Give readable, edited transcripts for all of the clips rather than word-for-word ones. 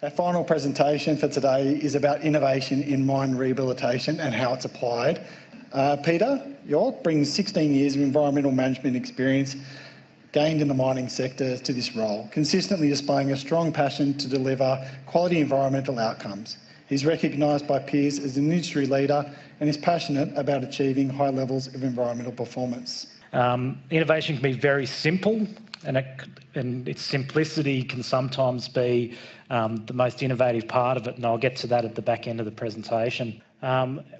Our final presentation for today is about innovation in mine rehabilitation and how it's applied. Peter York brings 16 years of environmental management experience gained in the mining sector to this role, consistently displaying a strong passion to deliver quality environmental outcomes. He's recognised by peers as an industry leader and is passionate about achieving high levels of environmental performance. Innovation can be very simple, and its simplicity can sometimes be the most innovative part of it, and I'll get to that at the back end of the presentation.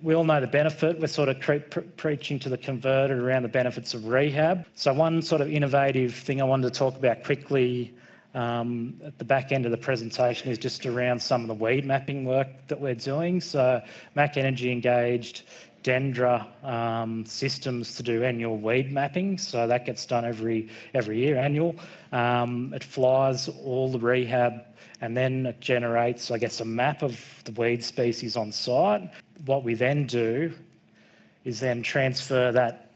We all know the benefit. We're sort of preaching to the converted around the benefits of rehab. So one sort of innovative thing I wanted to talk about quickly at the back end of the presentation is just around some of the weed mapping work that we're doing. So Mac Energy engaged Dendra systems to do annual weed mapping, so that gets done every year, annual. It flies all the rehab, and then it generates, I guess, a map of the weed species on site. What we then do is then transfer that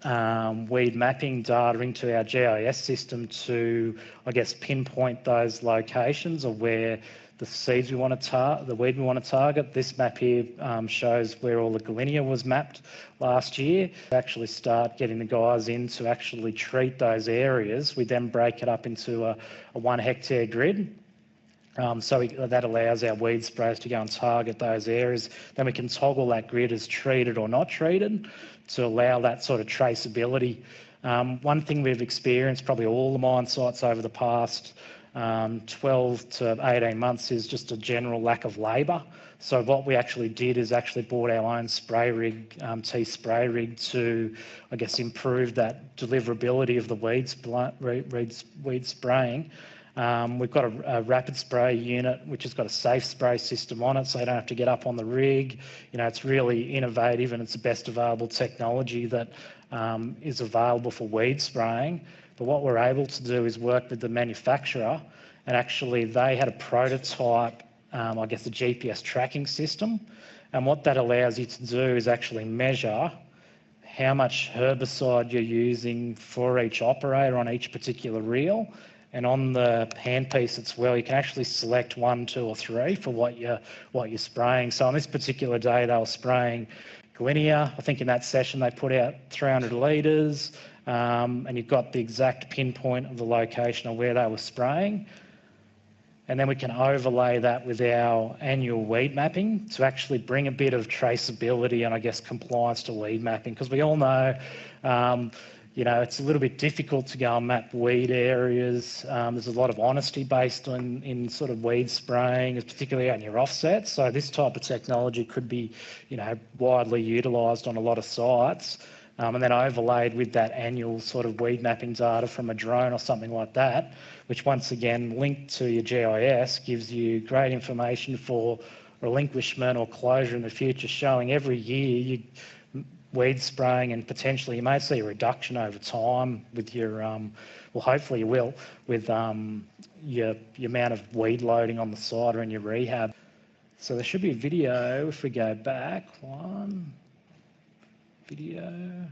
weed mapping data into our GIS system to, I guess, pinpoint those locations of where the seeds we want to the weed we want to target. This map here shows where all the Gallinia was mapped last year. Actually start getting the guys in to actually treat those areas. We then break it up into a 1 hectare grid. That allows our weed sprayers to go and target those areas. Then we can toggle that grid as treated or not treated to allow that sort of traceability. One thing we've experienced, probably all the mine sites over the past 12 to 18 months, is just a general lack of labour. So what we actually did is actually bought our own spray rig, Thiess spray rig, to, I guess, improve that deliverability of the weed spraying. We've got a rapid spray unit which has got a SafeSpray system on it, so you don't have to get up on the rig. You know, it's really innovative, and it's the best available technology that is available for weed spraying. But what we're able to do is work with the manufacturer, and actually they had a prototype, I guess, a GPS tracking system. And what that allows you to do is actually measure how much herbicide you're using for each operator on each particular reel. And on the handpiece as well, you can actually select 1, 2 or 3 for what you're spraying. So on this particular day, they were spraying Gallinia. I think in that session they put out 300 litres, and you've got the exact pinpoint of the location of where they were spraying. And then we can overlay that with our annual weed mapping to actually bring a bit of traceability and, I guess, compliance to weed mapping, because we all know you know, it's a little bit difficult to go and map weed areas. There's a lot of honesty based in sort of weed spraying, particularly on your offsets. So this type of technology could be, you know, widely utilised on a lot of sites, and then overlaid with that annual sort of weed mapping data from a drone or something like that, which once again linked to your GIS gives you great information for relinquishment or closure in the future, showing every year you weed spraying, and potentially you may see a reduction over time with your, well, hopefully you will, with your amount of weed loading on the site or in your rehab. So there should be a video if we go back. One video.